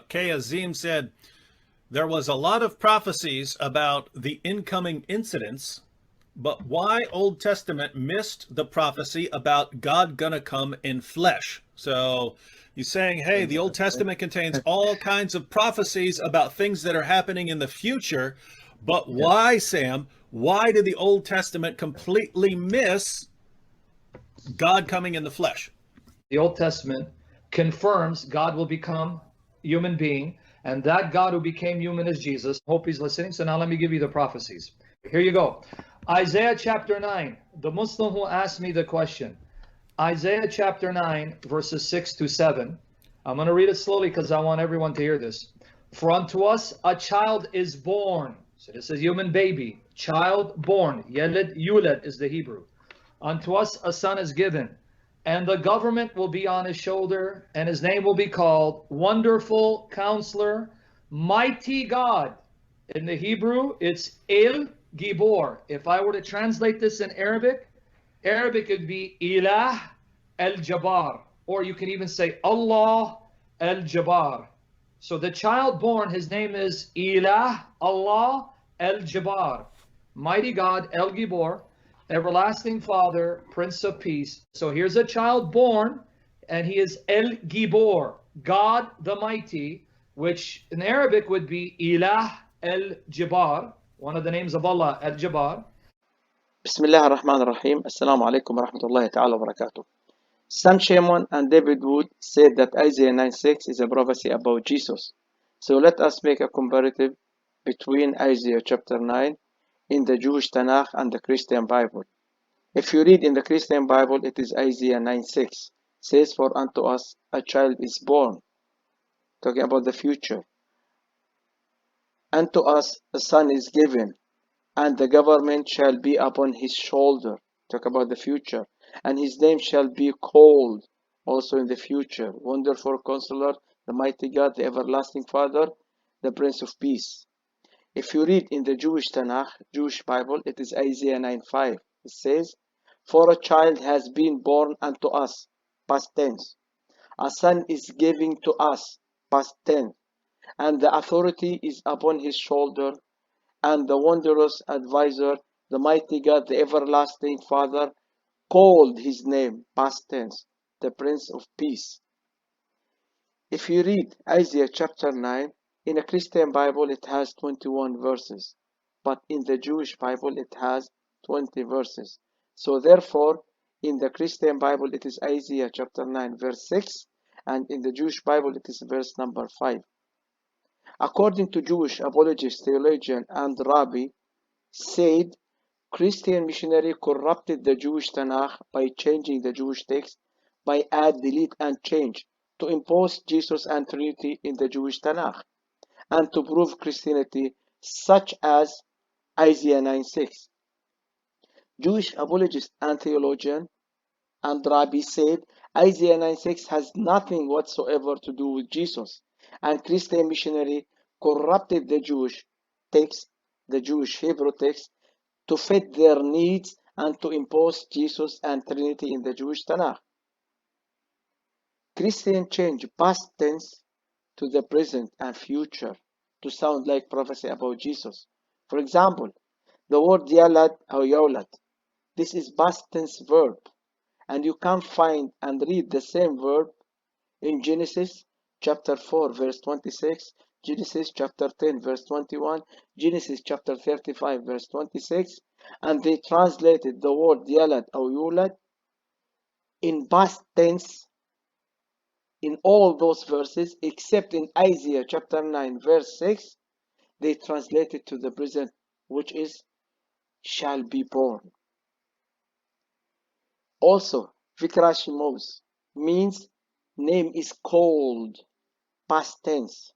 Kay Azim said, there was a lot of prophecies about the incoming incidents, but why Old Testament missed the prophecy about God gonna come in flesh? So he's saying, hey, the Old Testament contains all kinds of prophecies about things that are happening in the future, but why, Sam? Why did the Old Testament completely miss God coming in the flesh? The Old Testament confirms God will become human being, and that God who became human is Jesus. Hope he's listening. So now let me give you the prophecies. Here you go. Isaiah chapter 9. The Muslim who asked me the question. Isaiah chapter 9, verses 6 to 7. I'm going to read it slowly because I want everyone to hear this. For unto us a child is born. So this is human baby. Child born. Yeled, yulad is the Hebrew. Unto us a son is given, and the government will be on his shoulder, and his name will be called Wonderful Counselor, Mighty God. In the Hebrew, it's El Gibor. If I were to translate this in Arabic would be Ilah El-Jabbar, or you can even say Allah El-Jabbar. So the child born, his name is Ilah Allah El-Jabbar, Mighty God El-Gibor, Everlasting Father, Prince of Peace. So here's a child born, and he is El-Gibor, God the Mighty, which in Arabic would be Ilah El-Jabbar, one of the names of Allah, El-Jabbar. Bismillah ar-Rahman ar-Rahim. Assalamu alaikum wa rahmatullahi ta'ala wa barakatuh. Sam Shamoun and David Wood said that Isaiah 9:6 is a prophecy about Jesus. So let us make a comparative between Isaiah chapter 9 in the Jewish Tanakh and the Christian Bible. If you read in the Christian Bible, it is Isaiah 9:6. Says, for unto us a child is born. Talking about the future. Unto us a son is given, and the government shall be upon his shoulder. Talk about the future. And his name shall be called, also in the future, Wonderful Counselor, the Mighty God, the Everlasting Father, the Prince of Peace. If you read in the Jewish Tanakh, Jewish Bible, it is Isaiah 9:5. It says, for a child has been born unto us, past tense. A son is given to us, past tense. And the authority is upon his shoulder, and the wondrous advisor, the mighty God, the everlasting Father, called his name, past tense, the Prince of Peace. If you read Isaiah chapter 9, in a Christian Bible it has 21 verses, but in the Jewish Bible it has 20 verses. So therefore, in the Christian Bible it is Isaiah chapter 9 verse 6, and in the Jewish Bible it is verse number 5. According to Jewish apologist, theologian, and rabbi, said Christian missionary corrupted the Jewish Tanakh by changing the Jewish text by add, delete, and change to impose Jesus and Trinity in the Jewish Tanakh and to prove Christianity, such as Isaiah 9:6. Jewish apologist and theologian and rabbi said Isaiah 9:6 has nothing whatsoever to do with Jesus, and Christian missionary corrupted the Jewish text, the Jewish Hebrew text, to fit their needs and to impose Jesus and Trinity in the Jewish Tanakh. Christians change past tense to the present and future to sound like prophecy about Jesus. For example, the word yalad or yawlad. This is past tense verb, and you can find and read the same verb in Genesis chapter 4 verse 26, Genesis chapter 10 verse 21, Genesis chapter 35 verse 26, and they translated the word yalad or yulad in past tense in all those verses except in Isaiah chapter 9 verse 6. They translated to the present, which is shall be born. Also, Vikra Shemos means name is called, past tense.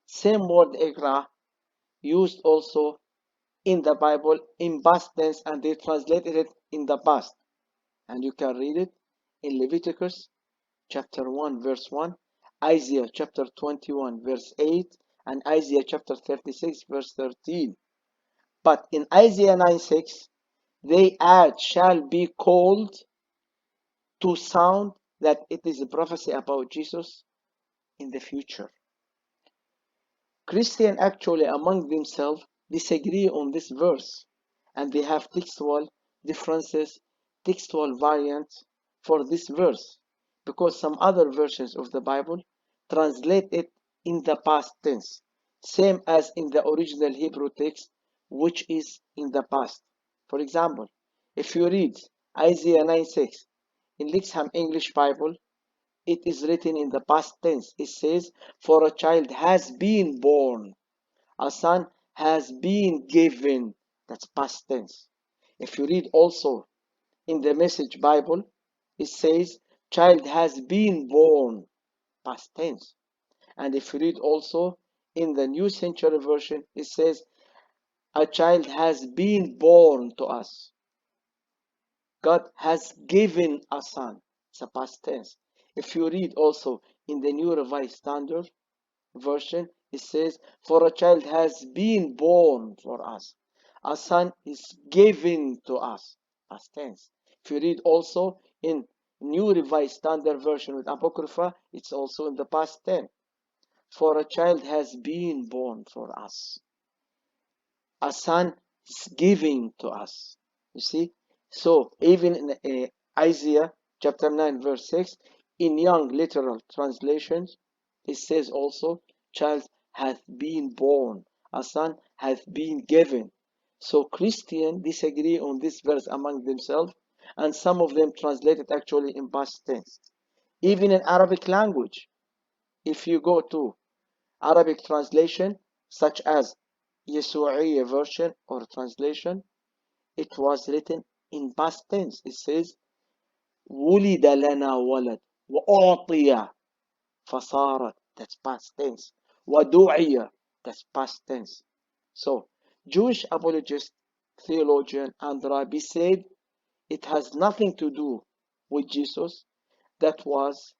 Same word Ikra used also in the Bible in past tense, and they translated it in the past. And you can read it in Leviticus chapter 1 verse 1, Isaiah chapter 21 verse 8, and Isaiah chapter 36 verse 13. But in Isaiah 9:6, they add shall be called to sound that it is a prophecy about Jesus in the future. Christians actually among themselves disagree on this verse, and they have textual differences, textual variants for this verse, because some other versions of the Bible translate it in the past tense, same as in the original Hebrew text, which is in the past. For example, if you read Isaiah 9:6 in Lexham English Bible, it is written in the past tense. It says, "For a child has been born, a son has been given." That's past tense. If you read also in the Message Bible, it says, "Child has been born," past tense. And if you read also in the New Century Version, it says, "A child has been born to us." God has given a son. It's a past tense. If you read also in the New Revised Standard Version, it says, "For a child has been born for us. A son is given to us." Past tense. If you read also in New Revised Standard Version with Apocrypha, it's also in the past tense. "For a child has been born for us. A son is giving to us." You see? So even in Isaiah chapter 9 verse 6, in young literal translations, it says also, "Child hath been born, a son hath been given." So Christians disagree on this verse among themselves, and some of them translate it actually in past tense. Even in Arabic language, if you go to Arabic translation, such as Yeshu'iyya version or translation, it was written in past tense. It says, "ولد لنا ولد وأعطي فصارت." That's past tense. "ودُعِيَ." That's past tense. So, Jewish apologist, theologian, and rabbi said it has nothing to do with Jesus. That was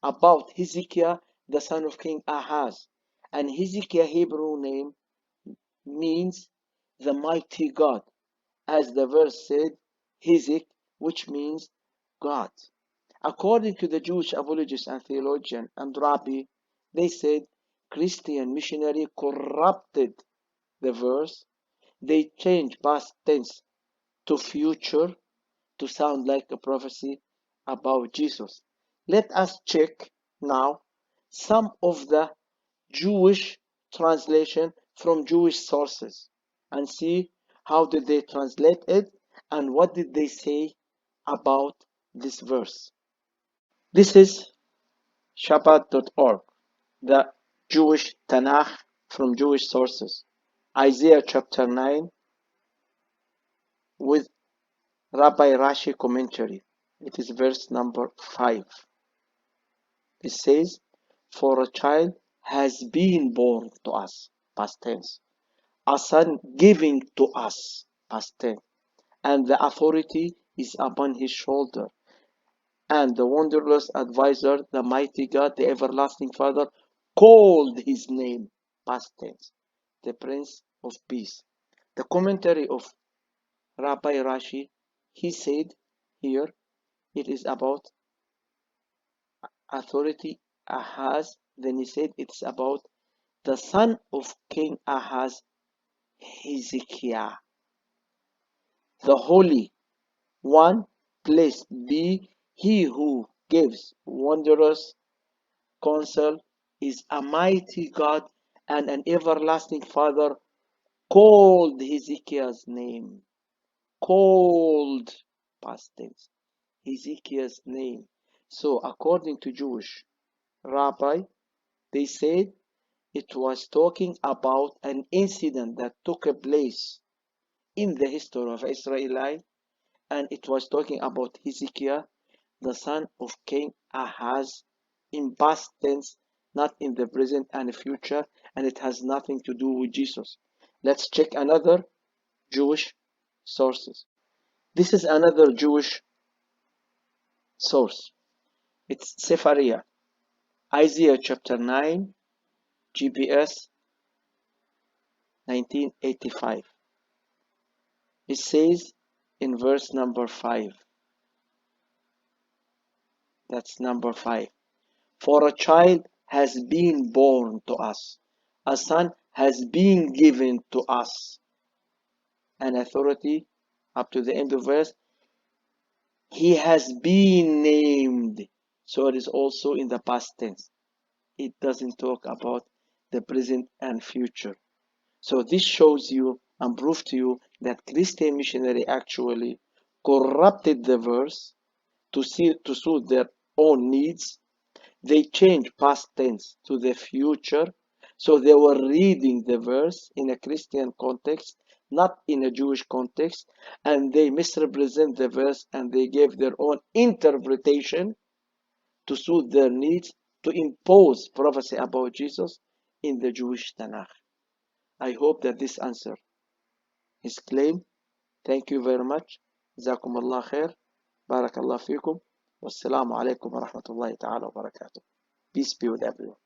about Hezekiah, the son of King Ahaz. And Hezekiah Hebrew name means the mighty God, as the verse said, Hezek, which means God. According to the Jewish apologist and theologian and rabbi, they said Christian missionary corrupted the verse. They changed past tense to future to sound like a prophecy about Jesus. Let us check now some of the Jewish translation from Jewish sources and see how did they translate it and what did they say about this verse. This is Shabbat.org, the Jewish Tanakh from Jewish sources. Isaiah chapter 9 with Rabbi Rashi commentary. It is verse number 5. It says, "For a child has been born to us," past tense, "a son giving to us," past tense, "and the authority is upon his shoulder. And the wondrous advisor, the mighty God, the everlasting Father, called his name," past tense, "the Prince of Peace." The commentary of Rabbi Rashi, he said here, it is about authority Ahaz. Then he said it's about the son of King Ahaz, Hezekiah, the Holy One. Blessed be he who gives wondrous counsel, is a mighty God and an everlasting Father, called Hezekiah's name. Called, past tense, Hezekiah's name. So according to Jewish rabbi, they said it was talking about an incident that took place in the history of Israel, and it was talking about Hezekiah, the son of King Ahaz, in past tense, not in the present and future, and it has nothing to do with Jesus. Let's check another Jewish sources. This is another Jewish source. It's Sephariah, Isaiah chapter 9, GPS 1985. It says in verse number 5, that's number 5, "For a child has been born to us, a son has been given to us, an authority up to the end of verse. He has been named. So it is also in the past tense. It doesn't talk about the present and future. So this shows you and proves to you that Christian missionary actually corrupted the verse to suit their own needs. They changed past tense to the future. So they were reading the verse in a Christian context, not in a Jewish context, and they misrepresent the verse and they gave their own interpretation to suit their needs, to impose prophecy about Jesus in the Jewish Tanakh. I hope that this answer is claimed. Thank you very much. جزاكم الله خير. بارك الله فيكم. والسلام عليكم ورحمة الله تعالى وبركاته. Peace be with everyone.